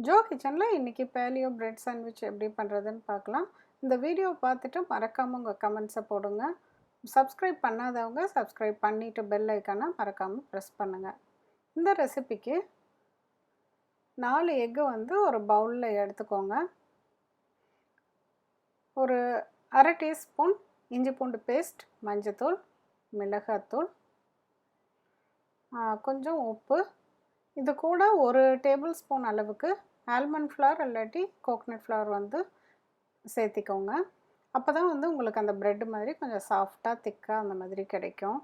Joe கிச்சனில் இன்றைக்கி paleo bread sandwich எப்படி பண்ணுறதுன்னு பார்க்கலாம். இந்த வீடியோ பார்த்துட்டு மறக்காமல் உங்கள் கமெண்ட்ஸை போடுங்க. சப்ஸ்கிரைப் பண்ணாதவங்க சப்ஸ்கிரைப் பண்ணிவிட்டு பெல் ஐக்கானை மறக்காமல் ப்ரெஸ் பண்ணுங்கள். இந்த ரெசிபிக்கு 4 எக்கு ஒரு பவுலில் எடுத்துக்கோங்க. ஒரு அரை டீஸ்பூன் இஞ்சி பூண்டு பேஸ்ட், மஞ்சத்தூள், மிளகாத்தூள், கொஞ்சம் உப்பு, இது கூட ஒரு டேபிள் ஸ்பூன் அளவுக்கு ஆல்மண்ட் ஃப்ளவர் இல்லாட்டி கோகனட் ஃப்ளவர் சேர்த்திக்கோங்க. அப்போ தான் உங்களுக்கு அந்த ப்ரெட் மாதிரி கொஞ்சம் சாஃப்டாக திக்காக அந்த மாதிரி கிடைக்கும்.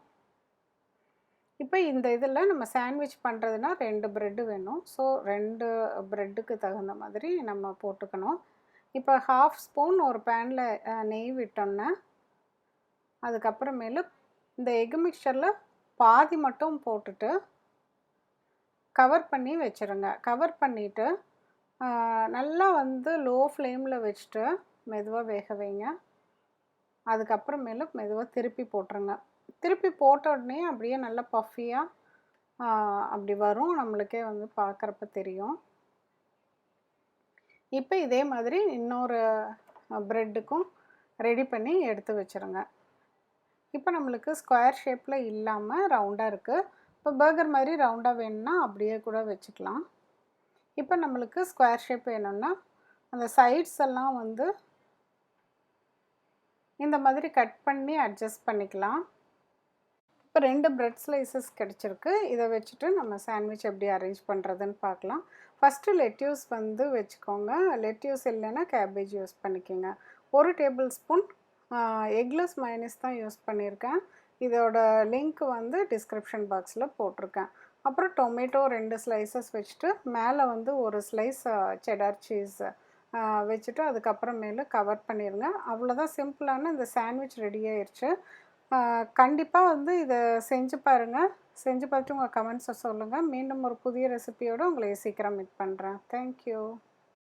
இப்போ இந்த இதில் நம்ம சாண்ட்விச் பண்ணுறதுனா 2 ப்ரெட்டு வேணும். ஸோ 2 ப்ரெட்டுக்கு தகுந்த மாதிரி நம்ம போட்டுக்கணும். இப்போ 1/2 ஸ்பூன் ஒரு பேனில் நெய் விட்டோன்னே அதுக்கப்புறமேலு இந்த எக் மிக்சரில் பாதி மட்டும் போட்டுட்டு கவர் பண்ணி வச்சுருங்க. கவர் பண்ணிவிட்டு நல்லா லோ ஃப்ளேமில் வச்சுட்டு மெதுவாக வேக வைங்க. அதுக்கப்புறமேலு மெதுவாக திருப்பி போட்டுருங்க. திருப்பி போட்ட உடனே அப்படியே நல்லா பஃபியாக அப்படி வரும், நம்மளுக்கே பார்க்குறப்ப தெரியும். இப்போ இதே மாதிரி இன்னொரு ப்ரெட்டுக்கும் ரெடி பண்ணி எடுத்து வச்சுருங்க. இப்போ நம்மளுக்கு ஸ்கொயர் ஷேப்பில் இல்லாமல் ரவுண்டாக இருக்குது. இப்போ பர்கர் மாதிரி ரவுண்டாக வேணும்னா அப்படியே கூட வச்சுக்கலாம். இப்போ நம்மளுக்கு ஸ்கொயர் ஷேப் வேணும்னா அந்த சைட்ஸ் எல்லாம் இந்த மாதிரி கட் பண்ணி அட்ஜஸ்ட் பண்ணிக்கலாம். இப்போ 2 ப்ரெட் ஸ்லைசஸ் கிடச்சிருக்கு. இதை வச்சுட்டு நம்ம சாண்ட்விச் எப்படி அரேஞ்ச் பண்ணுறதுன்னு பார்க்கலாம். ஃபஸ்ட்டு லெட்யூஸ் வச்சுக்கோங்க. லெட்யூஸ் இல்லைன்னா கேபேஜ் யூஸ் பண்ணிக்கோங்க. 1 டேபிள் ஸ்பூன் எக்லெஸ் மயோனைஸ் தான் யூஸ் பண்ணியிருக்கேன். இதோட லிங்க் டிஸ்கிரிப்ஷன் பாக்ஸில் போட்டிருக்கேன். அப்புறம் டொமேட்டோ 2 ஸ்லைசஸ் வச்சுட்டு மேலே ஒரு ஸ்லைஸ் செடார் சீஸ் வச்சுட்டு அதுக்கப்புறமேலு கவர் பண்ணிடுங்க. அவ்வளோதான், சிம்பிளான இந்த சாண்ட்விச் ரெடி ஆயிடுச்சு. கண்டிப்பாக இதை செஞ்சு பாருங்கள். செஞ்சு பார்த்துட்டு உங்கள் கமெண்ட்ஸை சொல்லுங்கள். மீண்டும் ஒரு புதிய ரெசிபியோடு உங்களை சீக்கிரம் மீட் பண்ணுறேன். தேங்க்யூ.